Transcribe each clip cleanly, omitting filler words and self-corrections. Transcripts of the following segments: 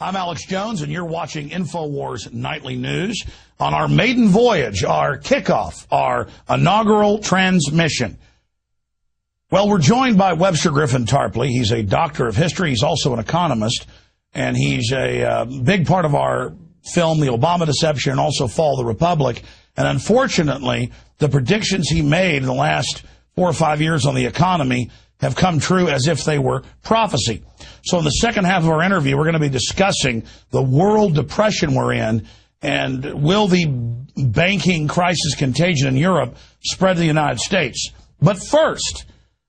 I'm Alex Jones, and you're watching InfoWars Nightly News on our maiden voyage, our kickoff, our inaugural transmission. Well, we're joined by Webster Griffin Tarpley. He's a doctor of history. He's also an economist, and he's a big part of our film, The Obama Deception, and also Fall of the Republic. And unfortunately, the predictions he made in the last 4 or 5 years on the economy have come true as if they were prophecy. So in the second half of our interview, we're going to be discussing the world depression we're in, and will the banking crisis contagion in Europe spread to the United States? But first,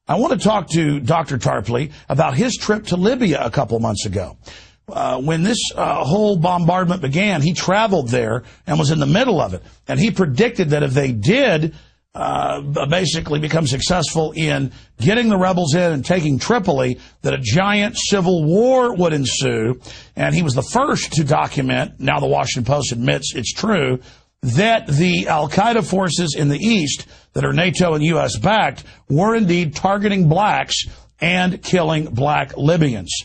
I want to talk to Dr. Tarpley about his trip to Libya a couple months ago. When this whole bombardment began, he traveled there and was in the middle of it. And he predicted that if they did basically become successful in getting the rebels in and taking Tripoli, that a giant civil war would ensue. And he was the first to document, now the Washington Post admits it's true, that the Al Qaeda forces in the east that are NATO and U.S. backed were indeed targeting blacks and killing black Libyans.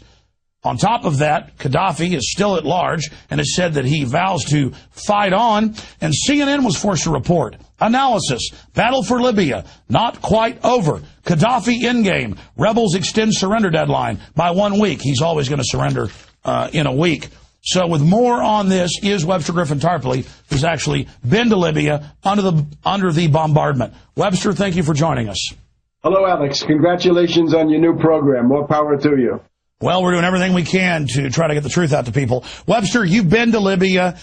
On top of that, Gaddafi is still at large and has said that he vows to fight on, and CNN was forced to report. Analysis: battle for Libya not quite over. Gaddafi endgame. Rebels extend surrender deadline by 1 week. He's always going to surrender in a week. So with more on this is Webster Griffin Tarpley, who's actually been to Libya under the bombardment. Webster, thank you for joining us. Hello, Alex. Congratulations on your new program. More power to you. Well, we're doing everything we can to try to get the truth out to people. Webster, you've been to Libya.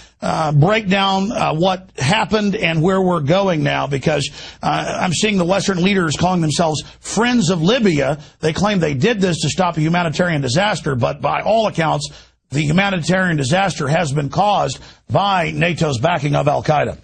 Break down what happened and where we're going now, because I'm seeing the Western leaders calling themselves friends of Libya. They claim they did this to stop a humanitarian disaster, but by all accounts, the humanitarian disaster has been caused by NATO's backing of Al Qaeda.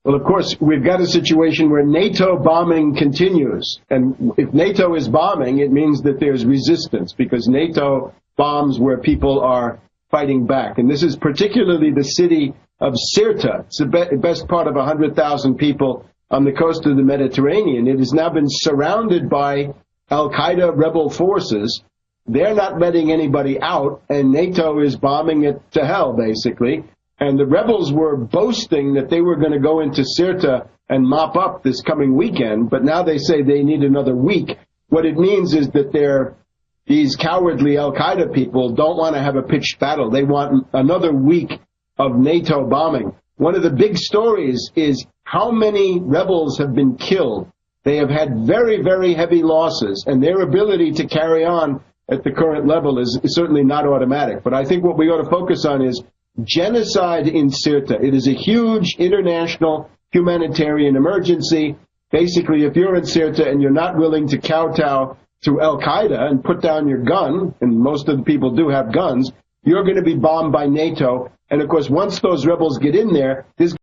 Well, of course, we've got a situation where NATO bombing continues. And if NATO is bombing, it means that there's resistance, because NATO bombs where people are fighting back. And this is particularly the city of Sirte. It's the best part of 100,000 people on the coast of the Mediterranean. It has now been surrounded by Al Qaeda rebel forces. They're not letting anybody out, and NATO is bombing it to hell, basically. And the rebels were boasting that they were going to go into Sirte and mop up this coming weekend, but now they say they need another week. What it means is that these cowardly Al-Qaeda people don't want to have a pitched battle. They want another week of NATO bombing. One of the big stories is how many rebels have been killed. They have had very, very heavy losses, and their ability to carry on at the current level is certainly not automatic. But I think what we ought to focus on is genocide in Sirte. It is a huge international humanitarian emergency. Basically, if you're in Sirte and you're not willing to kowtow to Al Qaeda and put down your gun, and most of the people do have guns, you're going to be bombed by NATO. And of course, once those rebels get in there, there's